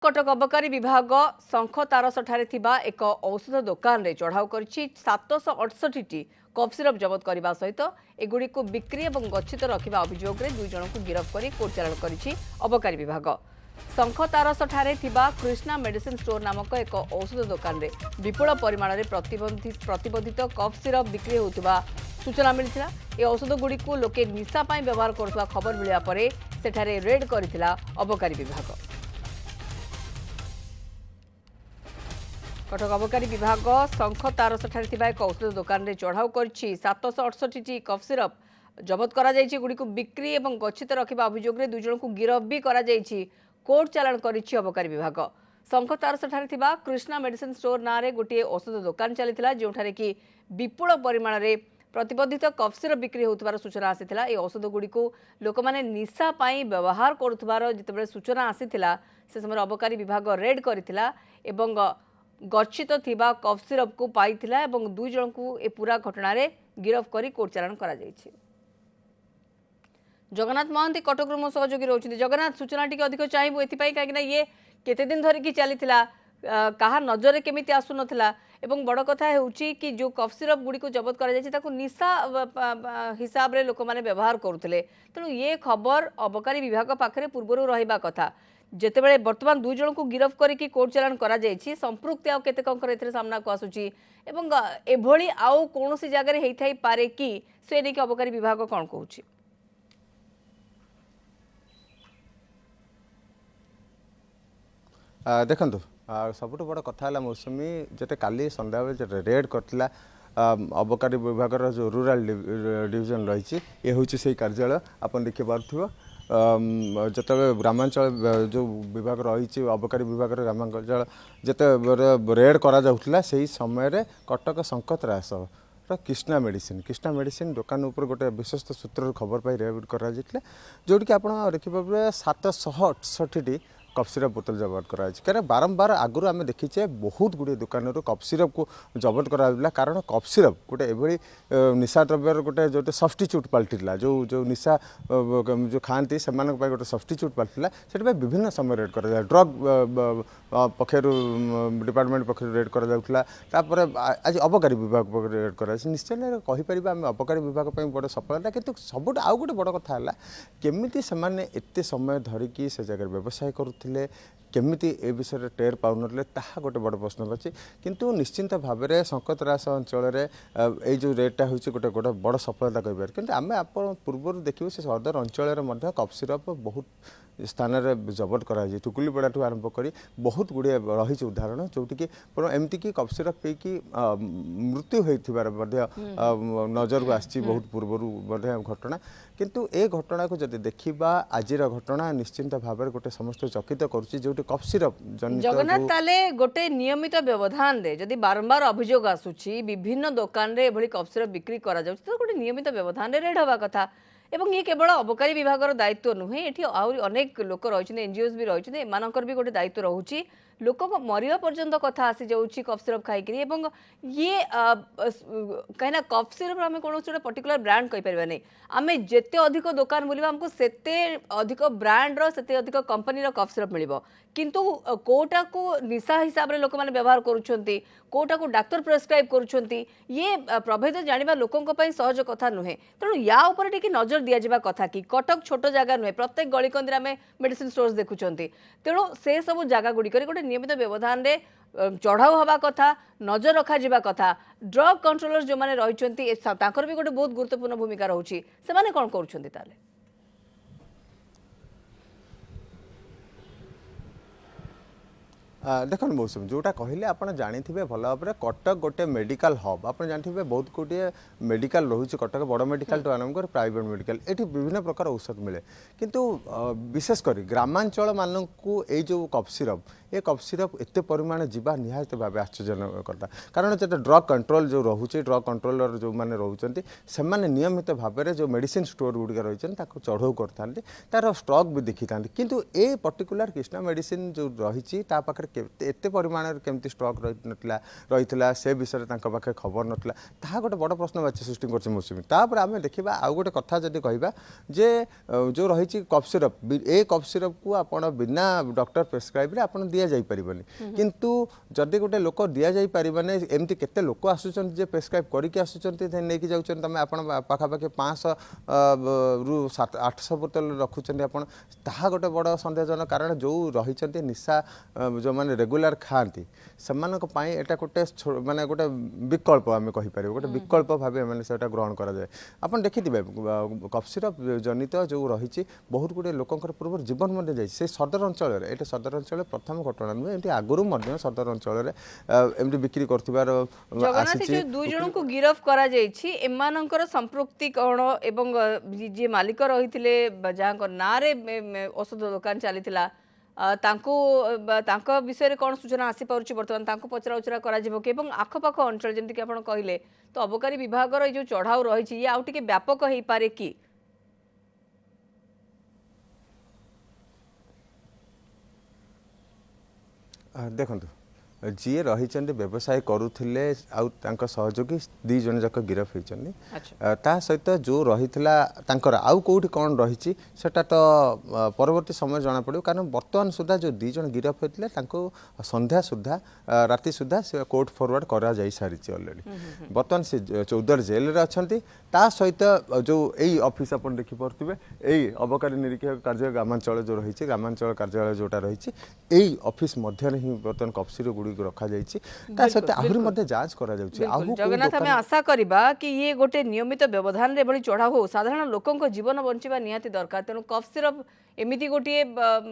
कटक अबकारी विभाग शंख तारसठारे थिबा एक औषध दुकान रे चढ़ाऊ करिछि 768 कफ सिरप जबत करने सहित एगुड़ी को बिक्री और गच्छित रखा अभियोग में 2 जन को गिरफ्त कर कोर्ट चालाण करिछि अबकारी विभाग। शंख तारसठारे थिबा कृष्णा मेडिसिन स्टोर नामक एक औषध दुकान रे विपुल परिमाण में प्रतिबंधित कफ सिरप बिक्री होउथिबा सूचना मिलथिला। ए औषध गुड़ी को लोके निशा पाई व्यवहार करथुवा खबर मिलिया परे सेठारे रेड करथिला अबकारी विभाग। कटक अबकारी विभाग शंख तारसठारे एक औषध दुकान में चढ़ाऊ कर 768 कफ सिरप जबत गुड़ी को बिक्री और गच्छित रखा अभियोग में 2 जन को गिरफ्त भी कोर्ट चालाण करिछि अबकारी विभाग। शंख तारसठारे कृष्णा मेडिसिन स्टोर ना रे गोटे औषध दुकान चली जोठारे कि विपुल परिमाण में प्रतिबंधित कफ सिरप बिक्री होउथबार सूचना आसीथिला। ए औषध गुड़ी को लोक माने निशा पाई व्यवहार करुथबार जितेबेले सूचना आसीथिला से समय अबकारी विभाग रेड करथिला एवं गच्छित थिबा कफ सिरप को पाइथिला एवं 2 जन को ए पूरा घटना रे गिरफ्त करी कोर्ट चालाण करा जायछि। जगन्नाथ महांती कटक मो सहयोगी रहउछिन। जगन्नाथ सूचना टिके अधिक चाहिबो एथिपाई काकिना ये केते दिन धरि की चलीथिला कहा नजर रे केमिति आसु नथिला एवं बड़ कथा हेउछि कि जो कफ सिरप गुडी को जबत करा जायछि ताको निशा हिसाब रे लोक माने व्यवहार करुथिले तेणु ये खबर अबकारी विभाग पाखरे पूर्वरु रहिबा कथा जेतेबेले वर्तमान 2 जन को गिरफ्त करिकि कोर्ट चालाण करा जायछि संपृक्ति आउ केते कंकर एथरे सामना को आसुछि एवं एभଳି आउ कोनोसी जगह रे हेइथाई पारे कि से नेकी अबकारी विभाग कोन कहउछि। देखु सबुठ बड़ कथा मौसुमी जिते काली संध्या रेड करथिला अबकारी विभाग जो रूराल डिविजन रही ये हूँ से कार्यालय आपन देखि पार्थ्व जिते ग्रामांचल जो विभाग रही अबकारी विभाग ग्रामांचल जिते रेड करा जाउथला सेही समय रे कटक शंख त्रास कृष्णा मेडिसिन दुकान उपर गोटे विश्वस्त सूत्र खबर पाई रेड करा जाइतले जोटि आप देखिए 768 कफ सिरप बोतल जबत कराई क्या बारंबार आगुरी आम देखीचे बहुत गुड़े दुकान कफ सिरप को जबत करा कारण कफ सिरप गोटे एभली निशा द्रव्यर गोटे जो सब्स्टिट्यूट पलटिला जो निशा जो खाती से गोटे सब्स्टिट्यूट पलटिला से विभिन्न समय रेड करा ड्रग पक्षर डिपार्टमेंट पक्षर रेड करा आज अबकारी विभाग रेड करा निश्चय कहीपर आम अबकारी विभाग बड़ सफलता किंतु सब आउ गोटे बड़ कथा है केमिति से एते समय धरिकी से जगह व्यवसाय करू केमिति ए विषय टेर पाउन ताहा गोटे बड़ प्रश्न अच्छी किंतु निश्चिंत भाव में शंखत्रास अंचल ये जो रेटा हो गोटे गोटे बड़ सफलता कह कि आम आप पूर्व देखिए से सदर अंचल कफ सिरप बहुत स्थान में जबत कर टुकुलीपड़ा आरंभ कर बहुत गुड़े रही उदाहरण जोटि एमती कि कफ सिरप पीकी मृत्यु होइथिबार नजर को आसी बहुत पूर्व घटना किंतु ए घटना को जब देखा आज घटना निश्चिंत भाव में गोटे समस्त चकित करुच्ची कफ सिरप जगन्नाथ ताले गोटे नियमित व्यवधान रे जदि बारंबार अभियोग आसुची विभिन्न दुकान रे एभली कफ सिरप बिक्री करा जाउची तो गोटे नियमित व्यवधान रे रेड हवा कथा एवं ये केवल अबकारी विभाग दायित्व नुहे ये अनेक लोक रही एनजीओ भी रही एमानकर भी गोटे दायित्व रोचे लोक मरिया पर्यंत कथा आसी जाऊँगी कफ सिरप खाइक ये कहीं कफ सिरप आम कौन गोटे पर्टिकुलर ब्रांड कहीपर नहीं आम जिते अधिक दुकान बुलवा आमको सेते अधिक ब्रांड से अधिक कंपनी कफ सिरप मिल किंतु कोटा को निशा हिसाब से लोक मैंने व्यवहार करुँच कोटा को डाक्तर प्रेस्क्राइब करुँच ये प्रभेद जाना लोकों सहज कथा नुहे तेणु या उपर टिके नजर दिया कथा कि कटक छोट जगह नुहे प्रत्येक गलिकंदी आम मेडिसिन स्टोर्स देखुं तेणु से सब जगह गुड़िक गोटे नियमित व्यवधान रे चढ़ाऊ हवा कथा नजर रखा जिबा कथा ड्रग कंट्रोलर जो माने रही भी गोटे बहुत गुरुत्वपूर्ण भूमिका रही से कौन कर देखो मौसम जोटा कहले आप जानी भल भाव में कटक गोटे मेडिकल हब आप जानी बहुत गोटे मेडिकल रोचे कटक बड़ मेडिकल टू आरंभ कर प्राइवेट मेडिकल ये विभिन्न प्रकार औषध मिले किंतु विशेषकर ग्रामांचल मानक ये जो कफ सिरप ये कफ सिरप एत परिमाण जावा निहायत भाव आश्चर्यजनक कथा कारण जो ड्रग कंट्रोल जो रोचे ड्रग कंट्रोलर जो मैंने रोचे से नियमित भाव में जो मेडिसिन स्टोर गुड़िक रही चढ़ऊ करते तार स्टॉक भी देखी था किंतु ए पर्टिकुलर कृष्णा मेडिसिन जो रही पाखे एते परिमाण केमती स्टॉक रही से विषय पाखे खबर नाला ता गोटे बड़ प्रश्नवाची सृष्टि कर मौसुमी तापर आम देखा आउ गोटे कथा जदि कहवा जे जो रही कफ सिरप ए कफ सिरप को आपण बिना डॉक्टर प्रेस्क्राइब रे आपण दिया जाई परिबनी किंतु जदि गोटे लोक दिया जाई परिबने एमती केते लोक आसुचन जे प्रेस्क्राइब करके आसुचन नेकी जाउचन तमे आपण पाखापाखि 500 रु 800 बोतल रखुचन आपण ताहा गोटे बड़ संदेहजनक कारण जो रही निशा जो मैंने रेगुलर खाती से एटा गोटे माने गोटे विकल्प आम कहीपर गोटे विकल्प भाव मैंने से ग्रहण कराए आप देखिए कफ सिरप जनित जो रही बहुत गुड़े लोकंर पूर्व जीवन मध्य जाए सदर अंचल ये सदर अंचल प्रथम घटना नुहे एमती आगुरी सदर अंचल एमती बिक्री कर दुई जन को गिरफ करा जायछि एमानंकर संपृक्ति कौन एवं जे मालिक रही जहाँ ना औषध दुकान चली तांको विषय कौन सूचना आसी पारुछि बर्तमान तांको पचरा उचरा करा जिवो कि एवं आखपाख अंचल जेमति कि आपण कहले तो अबकारी विभाग रो जो चढ़ाऊ रही ये आउ टिके व्यापक हेई पारे कि देखंतु जी रही व्यवसाय करुले आउ सहयोगी 2 जन जाक गिरफ होती सहित जो रही आउ कौटी कौन रही तो परवर्ती समय जना पड़ो कारण बर्तमान सुधा जो 2 जन गिरफ होते संध्या सुधा राति सुधा से कोर्ट फॉरवर्ड करा जाई सारी अलरेडी बर्तमान से चौदर जेल रे अछंती सहित जो यही ऑफिस आप देखिपे यही अबकारी निरीक्षक कार्य ग्रामांचल जो रही ग्रामांचल कार्यालय जोटा रही यही ऑफिस मध्य ही बर्तमान कफसिर गुड़ी रखा सहित आहरी जांच करा जगन्नाथ आम आशा करवा कि ये गोटे नियमित व्यवधान रे भली चढ़ाऊ हो साधारण लोकों जीवन बंचिबा निहाती दरकार तेणु कफ सिरप एमती गोटे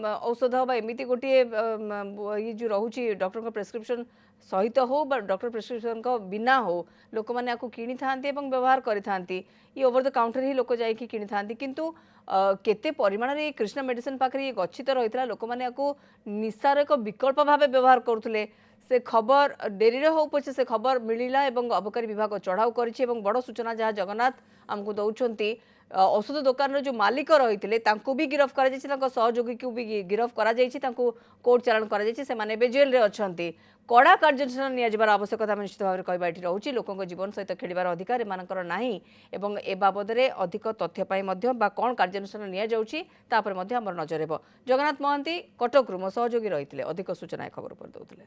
औषध एमती गोटे ये जो रोचे डॉक्टर प्रेस्क्रिप्शन सहित हो डॉक्टर प्रेस्क्रिप्शन को बिना हो लोक मैंने किणी था व्यवहार करी ये ओवर द काउंटर ही लोक जाकि किणी था किंतु केते परिमाण रे कृष्ण मेडिसिन पाखे ये गच्छित रही लोक मैंने निशार एक विकल्प भाव व्यवहार करुले से खबर डेरी हो पछे से खबर मिलिला एवं अबकारी विभाग चढ़ाऊ करिछि एवं बड़ सूचना जहाँ जगन्नाथ आमको दौरान औषध दुकान जो मालिक रही भी गिरफ कर सहयोगी को भी गिरफ कर कोर्ट चालाण कर जेल रे अच्छी कड़ा कार्यानुष्ठान नियाजिबार आवश्यकता निश्चित भाव में कहवा ये रोचे लोकों जीवन सहित खेलिबार अधिकार एमानकर नाही एवं ए बाबदरे अधिक तथ्य बा कौन कार्यानुष्ठान नियाजाउछि आमर नजर हेबो जगन्नाथ महांती कटकरू मो सहयोगी रही अधिक सूचना खबर पर दौले।